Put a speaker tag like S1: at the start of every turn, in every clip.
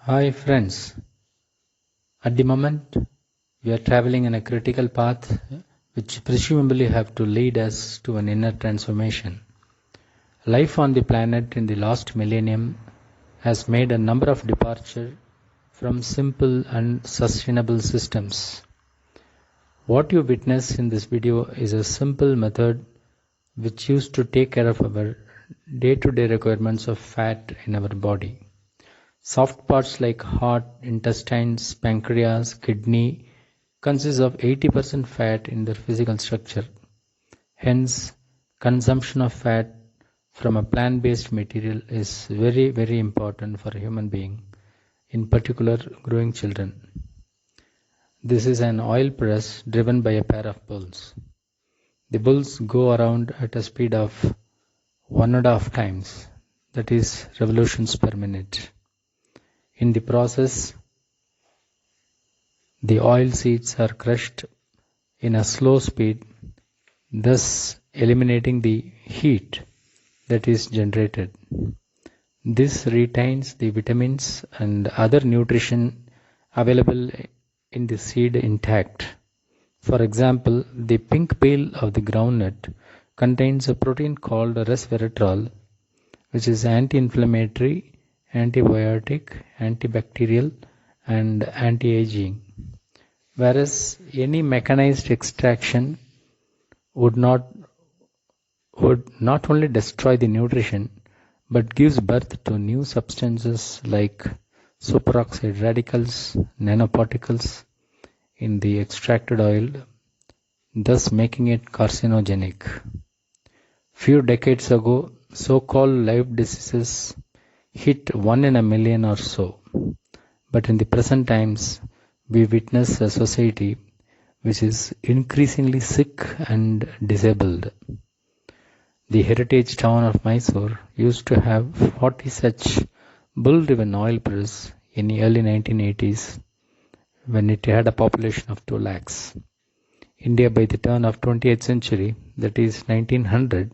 S1: Hi friends, at the moment we are traveling in a critical path which presumably have to lead us to an inner transformation. Life on the planet in the last millennium has made a number of departures from simple and sustainable systems. What you witness in this video is a simple method which used to take care of our day-to-day requirements of fat in our body. Soft parts like heart, intestines, pancreas, kidney consist of 80% fat in their physical structure. Hence, consumption of fat from a plant-based material is very important for a human being, in particular growing children. This is an oil press driven by a pair of bulls. The bulls go around at a speed of 1.5 times, that is revolutions per minute. In the process, the oil seeds are crushed in a slow speed, thus eliminating the heat that is generated. This retains the vitamins and other nutrition available in the seed intact. For example, the pink peel of the groundnut contains a protein called resveratrol, which is anti-inflammatory, antibiotic, antibacterial, and anti-aging. Whereas any mechanized extraction would not only destroy the nutrition but gives birth to new substances like superoxide radicals, nanoparticles in the extracted oil, thus making it carcinogenic. Few decades ago, so-called live diseases hit 1 in a million or so, but in the present times, we witness a society which is increasingly sick and disabled. The heritage town of Mysore used to have 40 such bull-driven oil press in the early 1980s when it had a population of 2 lakhs. India by the turn of 20th century, that is 1900,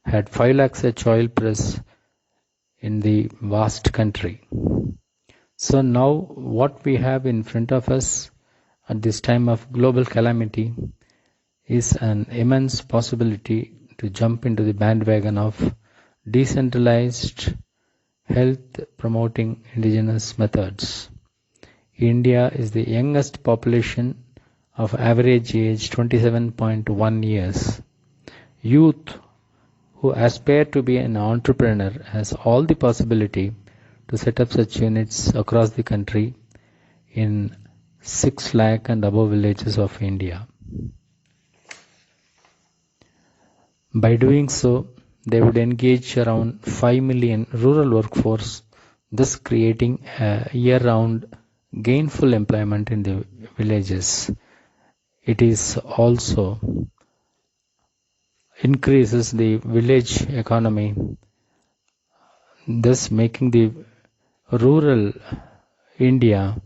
S1: had 5 lakh such oil press in the vast country. So now what we have in front of us at this time of global calamity is an immense possibility to jump into the bandwagon of decentralized health promoting indigenous methods. India is the youngest population of average age 27.1 years. Youth who aspire to be an entrepreneur has all the possibility to set up such units across the country in 6 lakh and above villages of India. By doing so, they would engage around 5 million rural workforce, thus creating a year-round gainful employment in the villages. It is also increases the village economy, thus making the rural India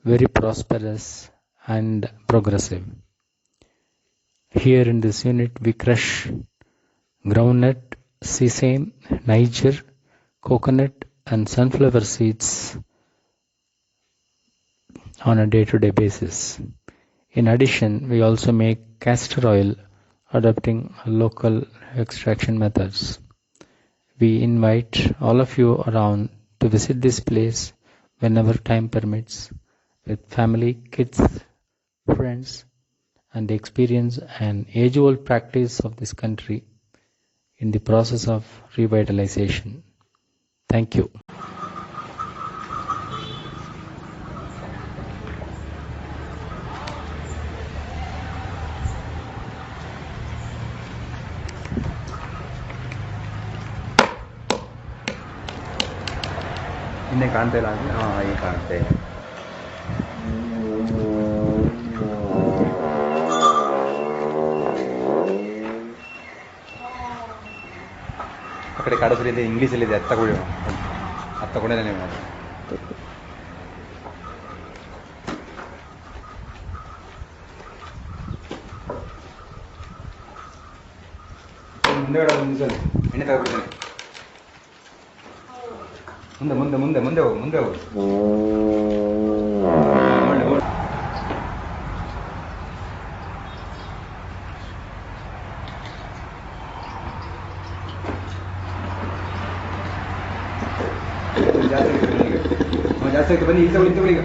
S1: very prosperous and progressive. Here in this unit we crush groundnut, sesame, Niger, coconut and sunflower seeds on a day-to-day basis. In addition, we also make castor oil adopting local extraction methods. We invite all of you around to visit this place whenever time permits with family, kids, friends, and experience an age-old practice of this country in the process of revitalization. Thank you.
S2: ಇನ್ನೇ ಕಾಣ್ತಾ ಇಲ್ಲ ಅಂದರೆ ಈಗ ಕಾಣ್ತಾ ಇದೆ. ಆ ಕಡೆ ಕಾಡೋದ್ರಲ್ಲಿ ಇಂಗ್ಲೀಷಲ್ಲಿದೆ, ಅದು ತಗೊಂಡಿಲ್ಲ ನೀವು. ಮುಂದೆ ಎಣ್ಣೆ ತಗೊಬಿಡ್ತೀನಿ. ಮುಂದೆ ಮುಂದೆ ಮುಂದೆ ಮುಂದೆ ಹೋಗು ಮುಂದೆ ಹೋಗು. ಒಳ್ಳೆ ಒಳ್ಳೆ. ಜಾಸ್ತಿ ಆಗುತ್ತೆ ಬನ್ನಿ ಈಗ. ಜಾಸ್ತಿ ಆಗುತ್ತೆ ಬನ್ನಿ, ಈಗ ತಗೊಳ್ಳಿ ತಗೊಳ್ಳಿ ಈಗ.